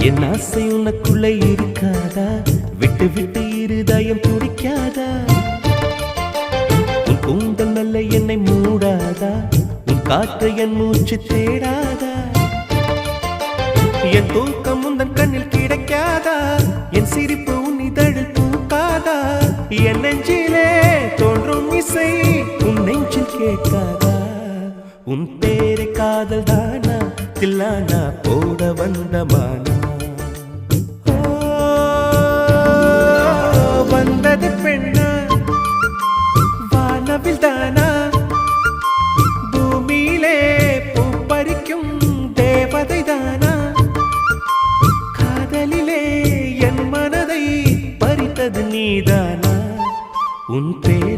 என் ஆசை உனக்குள்ள இருக்காதா? விட்டு விட்டு இருதயம் துடிக்காதா? உன் கூந்தல் நல்ல என்னை மூடாதா? உன் காற்று என் மூச்சு தேடாதா? என் தூக்கம் உந்தன் கண்ணில் கிடைக்காதா? என் சிரிப்பு உன் இதழில் தூக்காதா? என் நெஞ்சிலே தோன்றும் இசை உன் நெஞ்சில் கேட்காதா? உன் பேரை காதல் தானா தில்லானா போட வந்த மானா? வந்தது பெண்ணா வானவில் தானா? பூமியிலே பூ பறிக்கும் தேவதை தானா? காதலிலே என் மனதை பறித்தது நீதானா? உன் பேர்